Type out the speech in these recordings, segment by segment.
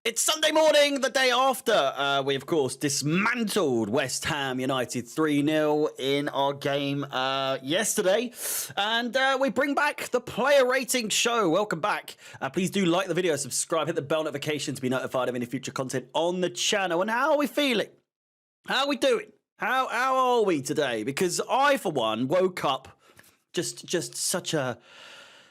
It's Sunday morning, the day after we, of course, dismantled West Ham United 3-0 in our game yesterday. And we bring back the player rating show. Welcome back. Please do like the video, subscribe, hit the bell notification to be notified of any future content on the channel. And how are we feeling? How are we doing? How are we today? Because I, for one, woke up just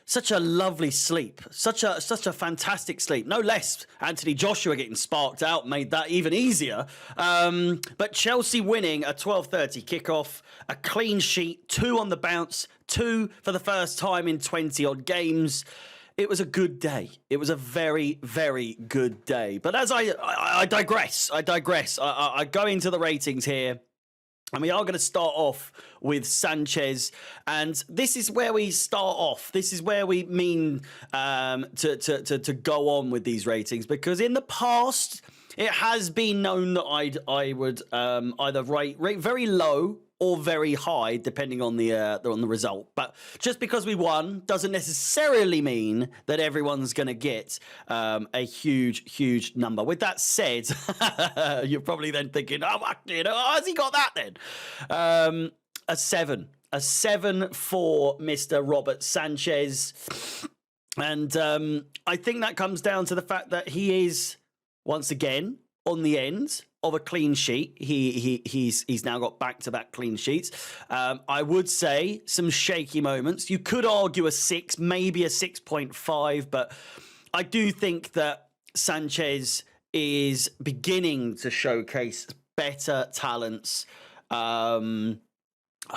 such a lovely sleep, such a fantastic sleep. No less Anthony Joshua getting sparked out made that even easier. But Chelsea winning a 12:30 kickoff, a clean sheet, 2 on the bounce, 2 for the first time in 20 odd games. It was a good day. It was a very, very good day. But as I digress. I go into the ratings here. And we are going to start off with Sanchez, and this is where we start off. This is where we mean to go on with these ratings, because in the past it has been known that I would either rate very low or very high, depending on the result. But just because we won doesn't necessarily mean that everyone's going to get a huge number. With that said, you're probably then thinking, oh, how has he got that then? A 7 for Mr. Robert Sanchez. And I think that comes down to the fact that he is, once again, on the end of a clean sheet. He's now got back-to-back clean sheets. I would say some shaky moments. You could argue a 6, maybe a 6.5, but I do think that Sanchez is beginning to showcase better talents. I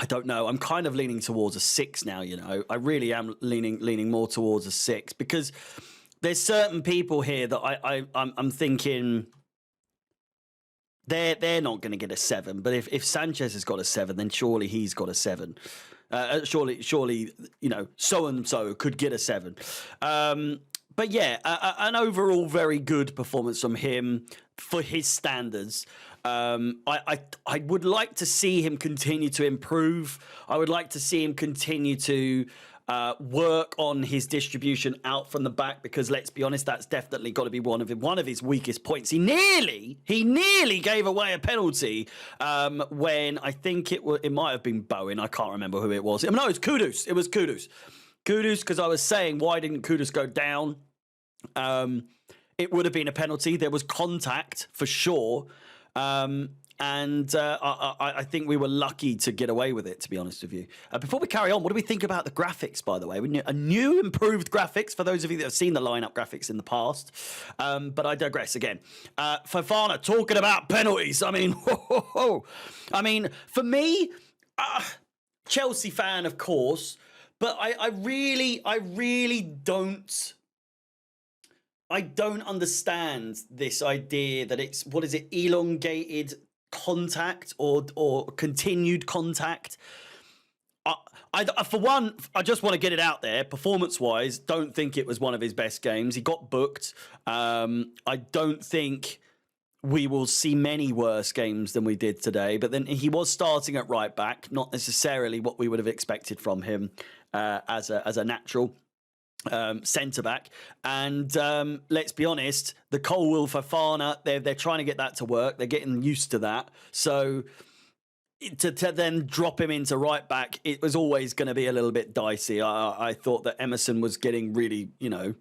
don't know. I'm kind of leaning towards a 6 now, you know. I really am leaning more towards a 6, because there's certain people here that I'm thinking they're not going to get a 7, but if Sanchez has got a 7, then surely he's got a 7. Surely, you know, so and so could get a 7. But yeah, an overall very good performance from him for his standards. I would like to see him continue to improve. I would like to see him continue to work on his distribution out from the back, because let's be honest, that's definitely got to be one of his weakest points. He nearly gave away a penalty when I think it might have been Bowen. I can't remember who it was. No, it's Kudus. It was Kudus, because I was saying, why didn't Kudus go down? It would have been a penalty. There was contact for sure. And I think we were lucky to get away with it, to be honest with you. Before we carry on, what do we think about the graphics, by the way? A new improved graphics, for those of you that have seen the lineup graphics in the past. But I digress again. Fofana, talking about penalties. I mean, I mean, for me, Chelsea fan, of course, but I really don't... I don't understand this idea that it's, what is it, elongated contact or continued contact. For one, I just want to get it out there, performance-wise, don't think it was one of his best games. He got booked. I don't think we will see many worse games than we did today, but then he was starting at right back, not necessarily what we would have expected from him as a natural centre back. And let's be honest, the Colwill Fofana, they're trying to get that to work. They're getting used to that. So to then drop him into right back, it was always going to be a little bit dicey. I thought that Emerson was getting really, you know,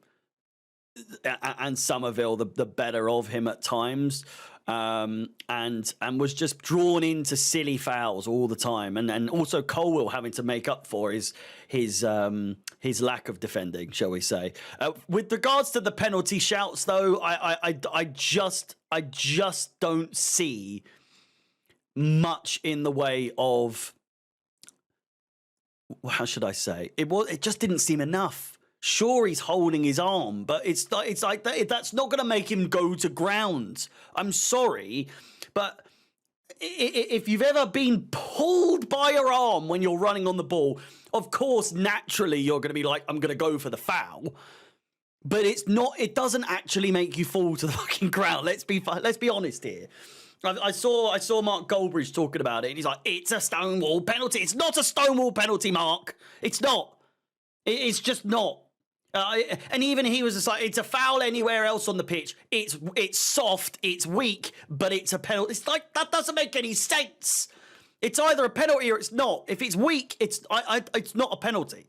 and Somerville the better of him at times, and was just drawn into silly fouls all the time, and also Colwill having to make up for his lack of defending, shall we say. With regards to the penalty shouts, though, I just don't see much in the way of, how should I say, it just didn't seem enough. Sure, he's holding his arm, but it's like that's not going to make him go to ground. I'm sorry, but if you've ever been pulled by your arm when you're running on the ball, of course, naturally you're going to be like, I'm going to go for the foul. But it's not. It doesn't actually make you fall to the fucking ground. Let's be honest here. I saw Mark Goldbridge talking about it, and he's like, it's a stonewall penalty. It's not a stonewall penalty, Mark. It's not. It's just not. And even he was just like, it's a foul anywhere else on the pitch. It's soft, it's weak, but it's a penalty. It's like, that doesn't make any sense. It's either a penalty or it's not. If it's weak, it's not a penalty.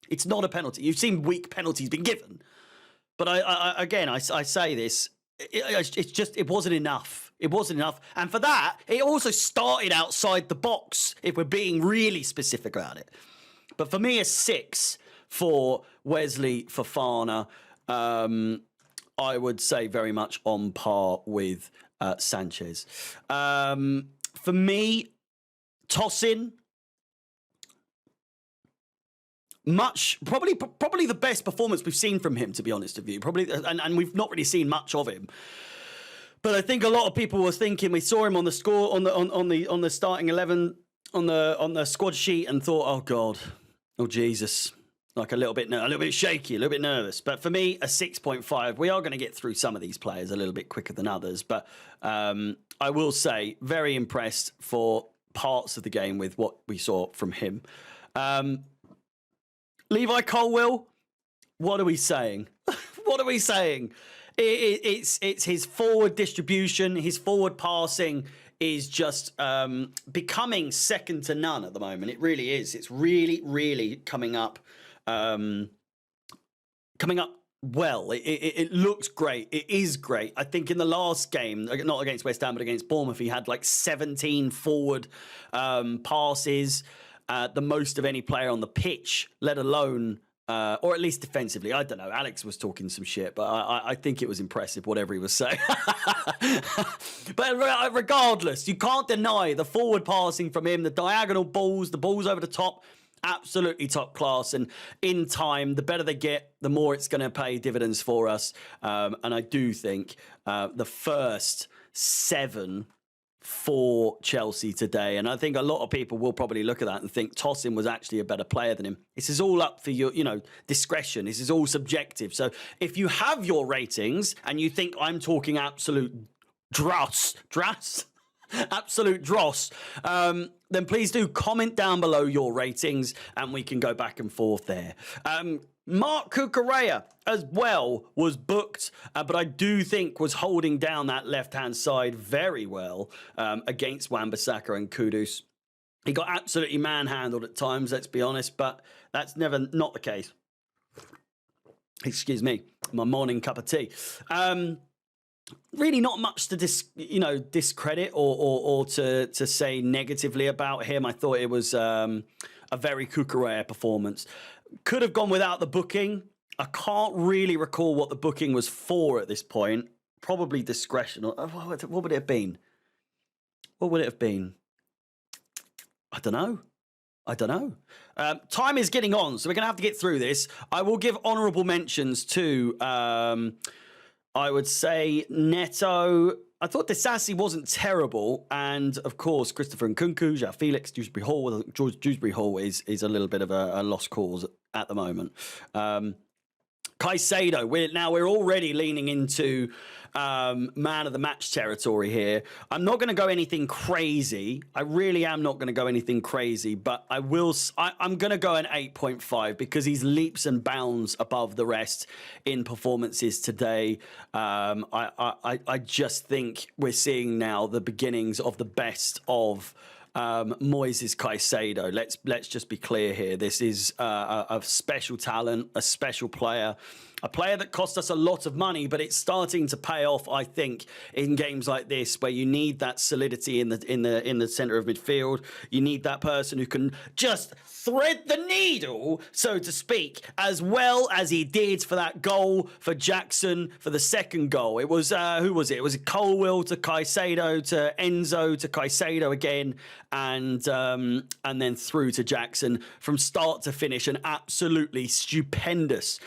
It's not a penalty. You've seen weak penalties being given. But I say this, it's just, it wasn't enough. It wasn't enough. And for that, it also started outside the box, if we're being really specific about it. But for me, a 6 for Wesley Fofana. I would say very much on par with Sanchez. For me, Tosin, probably the best performance we've seen from him, to be honest with you. Probably, and we've not really seen much of him. But I think a lot of people were thinking, we saw him on the score on the starting 11 on the squad sheet and thought, oh God, oh Jesus. Like a little bit shaky, a little bit nervous. But for me, a 6.5. We are going to get through some of these players a little bit quicker than others. But I will say, very impressed for parts of the game with what we saw from him. Levi Colwill, what are we saying? What are we saying? It's his forward distribution, his forward passing is just becoming second to none at the moment. It really is. It's really, really coming up well. It looks great. It is great. I think in the last game, not against West Ham, but against Bournemouth, he had like 17 forward passes, the most of any player on the pitch, let alone, or at least defensively. I don't know. Alex was talking some shit, but I think it was impressive, whatever he was saying. But regardless, you can't deny the forward passing from him, the diagonal balls, the balls over the top. Absolutely top class, and in time, the better they get, the more it's going to pay dividends for us. And I do think the first 7 for Chelsea today, and I think a lot of people will probably look at that and think Tosin was actually a better player than him. This is all up for your, discretion. This is all subjective. So if you have your ratings and you think I'm talking absolute dross. Absolute dross, then please do comment down below your ratings and we can go back and forth there. Mark Cucurella as well was booked, but I do think was holding down that left-hand side very well against Wan-Bissaka and Kudus. He got absolutely manhandled at times, let's be honest, but that's never not the case. Excuse me, my morning cup of tea. Really not much to discredit or to say negatively about him. I thought it was a very Cucurella performance. Could have gone without the booking. I can't really recall what the booking was for at this point. Probably discretion. What would it have been? What would it have been? I don't know. Time is getting on, so we're going to have to get through this. I will give honourable mentions to... I would say Neto. I thought Disasi wasn't terrible. And, of course, Christopher Nkunku, João Felix, Dewsbury Hall. Dewsbury Hall is a little bit of a lost cause at the moment. Caicedo. We're already leaning into man of the match territory here. I'm not going to go anything crazy. I really am not going to go anything crazy, but I'm going to go an 8.5 because he's leaps and bounds above the rest in performances today. I just think we're seeing now the beginnings of the best of Moises Caicedo. Let's just be clear here. This is a special talent, a special player, a player that cost us a lot of money, but it's starting to pay off, I think, in games like this where you need that solidity in the center of midfield. You need that person who can just thread the needle, so to speak, as well as he did for that goal for Jackson for the second goal. It was who was it? It was Colwill to Caicedo to Enzo to Caicedo again, and then through to Jackson from start to finish. An absolutely stupendous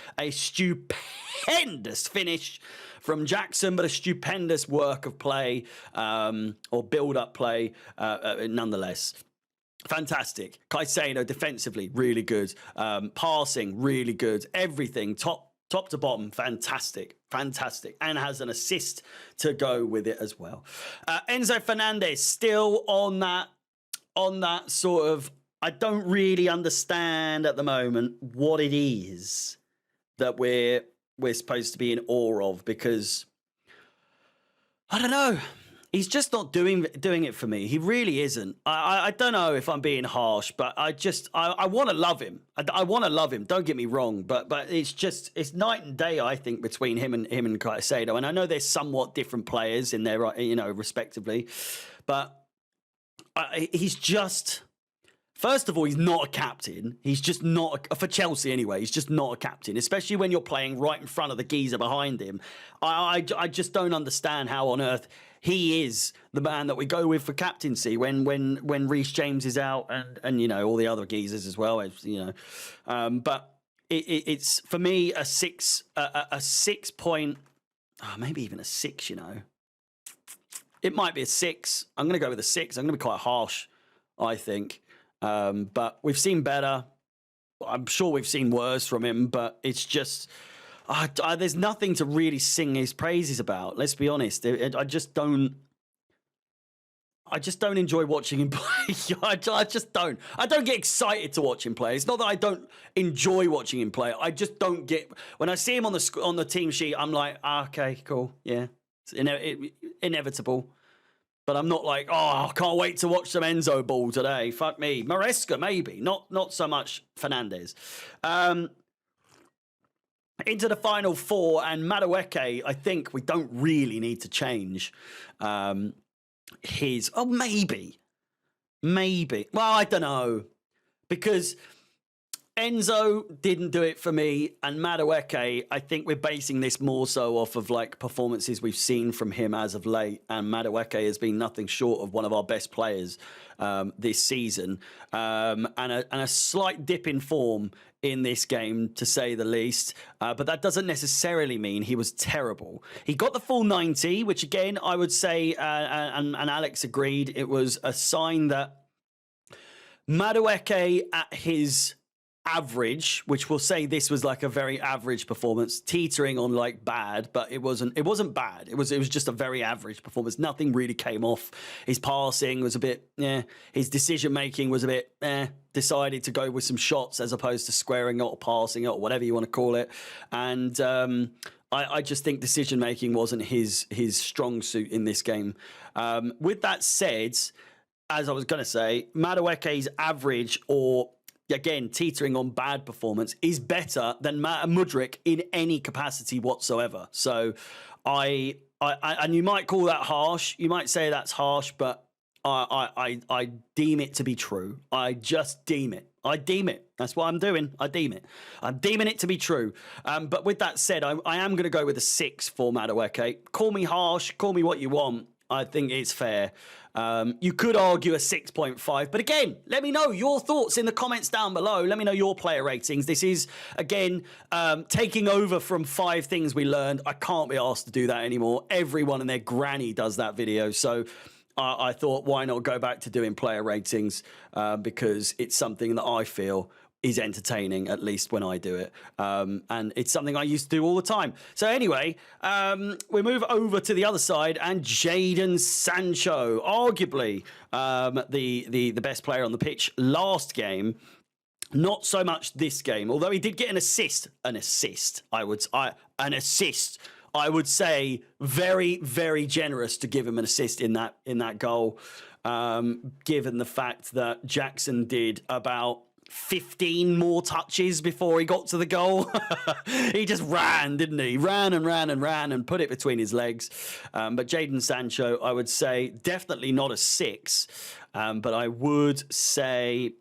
finish from Jackson, but a stupendous work of play or build-up play nonetheless. Fantastic. Caicedo defensively, really good. Passing, really good. Everything, top to bottom, fantastic. And has an assist to go with it as well. Enzo Fernandez still on that sort of, I don't really understand at the moment what it is that we're supposed to be in awe of, because I don't know. He's just not doing it for me. He really isn't. I don't know if I'm being harsh, but I want to love him. I want to love him. Don't get me wrong, but it's night and day, I think, between him and Caicedo. And I know they're somewhat different players in their, respectively, but he's just. First of all, he's not a captain. He's just not, for Chelsea anyway, he's just not a captain, especially when you're playing right in front of the geezer behind him. I just don't understand how on earth he is the man that we go with for captaincy when Reece James is out and all the other geezers as well, but it's for me a 6 point, maybe even a 6. It might be a 6. I'm going to go with a 6. I'm going to be quite harsh, I think. But we've seen better. I'm sure we've seen worse from him, but it's just there's nothing to really sing his praises about. Let's be honest. I just don't enjoy watching him play. I just don't. I don't get excited to watch him play. It's not that I don't enjoy watching him play. I just don't get, when I see him on the team sheet, I'm like, okay, cool, yeah, it's inevitable. But I'm not like, I can't wait to watch some Enzo ball today. Fuck me. Maresca, maybe. Not so much Fernandes. Into the final four, and Madueke, I think we don't really need to change his... Oh, maybe. Maybe. Well, I don't know. Because Enzo didn't do it for me, and Madueke, I think we're basing this more so off of performances we've seen from him as of late, and Madueke has been nothing short of one of our best players this season, and a slight dip in form in this game, to say the least, but that doesn't necessarily mean he was terrible. He got the full 90, which again, I would say, and Alex agreed, it was a sign that Madueke at his average, which we'll say this was a very average performance, teetering on bad, but it wasn't bad. It was just a very average performance. Nothing really came off. His passing was a bit, his decision making was a bit, decided to go with some shots as opposed to squaring it or passing it or whatever you want to call it. And I just think decision making wasn't his strong suit in this game. With that said, as I was going to say, Madueke's average, or again, teetering on bad performance, is better than Mudryk in any capacity whatsoever. So I and you might call that harsh. You might say that's harsh, but I deem it to be true. I just deem it. I deem it. That's what I'm doing. I deem it. I'm deeming it to be true. But with that said, I am going to go with a 6 for Madueke. Call me harsh. Call me what you want. I think it's fair. You could argue a 6.5, but again, let me know your thoughts in the comments down below. Let me know your player ratings. This is, again, taking over from 5 things we learned. I can't be asked to do that anymore. Everyone and their granny does that video. So I thought, why not go back to doing player ratings? Because it's something that I feel is entertaining, at least when I do it. And it's something I used to do all the time. So anyway, we move over to the other side, and Jadon Sancho, arguably the best player on the pitch last game. Not so much this game, although he did get an assist. An assist, I would say very, very generous to give him an assist in that goal, given the fact that Jackson did about 15 more touches before he got to the goal. He just ran, didn't he? Ran and put it between his legs. But Jadon Sancho, I would say definitely not a 6, but I'd say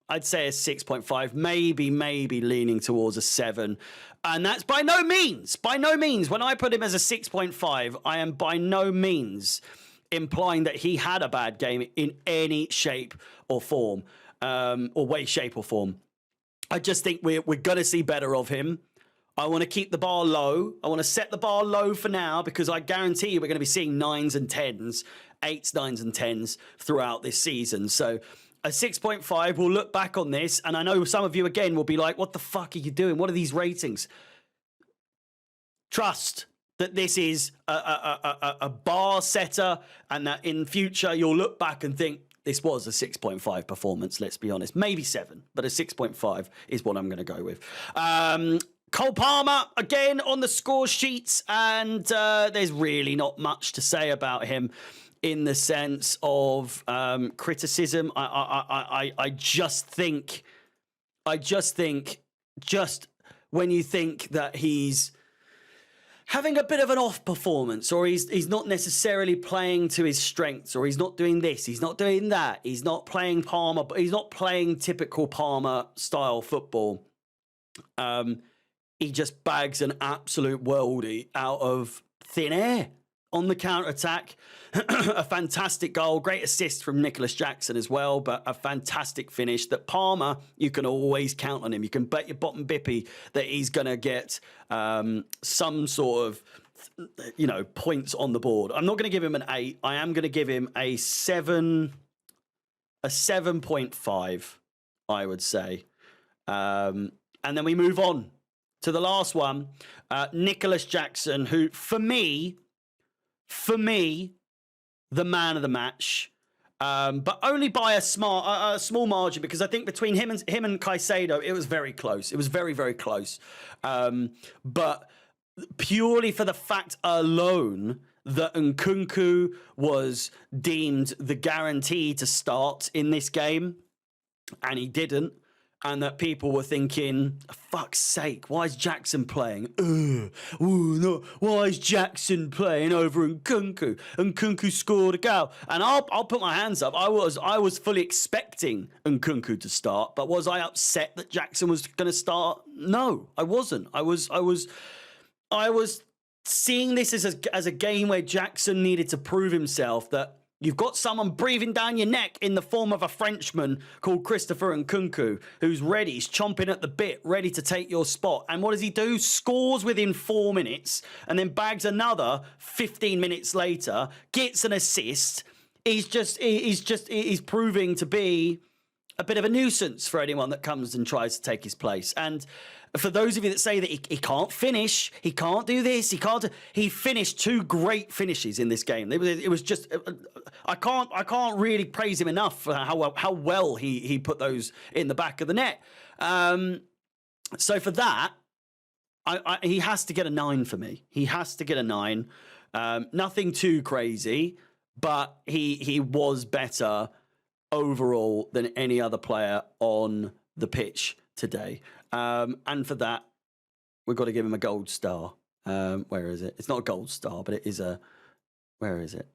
a 6.5, maybe leaning towards a 7. And that's by no means, when I put him as a 6.5, I am by no means implying that he had a bad game in any shape or form. Or way, shape, or form. I just think we're going to see better of him. I want to keep the bar low. I want to set the bar low for now, because I guarantee you we're going to be seeing 9s and 10s, 8s, 9s and 10s throughout this season. So a 6.5, we'll look back on this, and I know some of you, again, will be like, what the fuck are you doing? What are these ratings? Trust that this is a bar setter, and that in future you'll look back and think, this was a 6.5 performance, let's be honest. Maybe 7, but a 6.5 is what I'm going to go with. Cole Palmer, again, on the score sheets, and there's really not much to say about him in the sense of criticism. I just think when you think that he's having a bit of an off performance, or he's not necessarily playing to his strengths, or he's not doing this, he's not doing that, he's not playing Palmer, but he's not playing typical Palmer style football. He just bags an absolute worldie out of thin air on the counter-attack. A fantastic goal, great assist from Nicolas Jackson as well, but a fantastic finish that Palmer, you can always count on him. You can bet your bottom bippy that he's going to get some sort of, points on the board. I'm not going to give him an 8. I am going to give him a 7.5, I would say. And then we move on to the last one, Nicolas Jackson, who, for me, the man of the match, but only by a small margin, because I think between him and Caicedo, it was very close. It was very, very close. But purely for the fact alone that Nkunku was deemed the guarantee to start in this game, and he didn't, and that people were thinking, fuck's sake, why is Jackson playing? No, why is Jackson playing over Nkunku? Nkunku scored a goal. And I'll put my hands up. I was fully expecting Nkunku to start, but was I upset that Jackson was going to start? No, I wasn't. I was seeing this as a game where Jackson needed to prove himself, that you've got someone breathing down your neck in the form of a Frenchman called Christopher Nkunku, who's ready, he's chomping at the bit, ready to take your spot. And what does he do? Scores within 4 minutes and then bags another 15 minutes later, gets an assist. He's proving to be a bit of a nuisance for anyone that comes and tries to take his place. And for those of you that say that he can't finish, he can't do this, he finished 2 great finishes in this game. It was just, I can't really praise him enough for how well he put those in the back of the net. So for that, he has to get a 9 for me. He has to get a 9. Nothing too crazy, but he was better overall than any other player on the pitch today. And for that, we've got to give him a gold star. Where is it? It's not a gold star, but it is a... Where is it?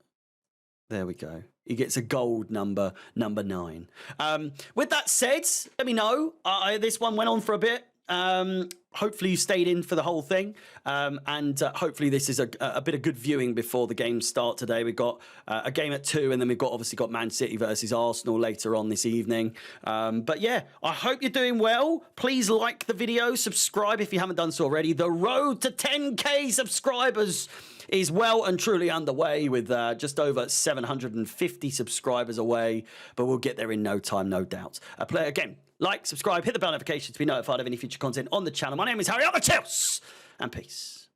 There we go. He gets a gold number 9. With that said, let me know. This one went on for a bit. Hopefully you stayed in for the whole thing, and hopefully this is a bit of good viewing before the games start today. We've got a game at 2, and then we've obviously got Man City versus Arsenal later on this evening. But yeah, I hope you're doing well. Please like the video, subscribe if you haven't done so already. The road to 10k subscribers is well and truly underway, with just over 750 subscribers away, but we'll get there in no time, no doubt. Again, like, subscribe, hit the bell notification to be notified of any future content on the channel. My name is Harry, I'm the Chels, and peace.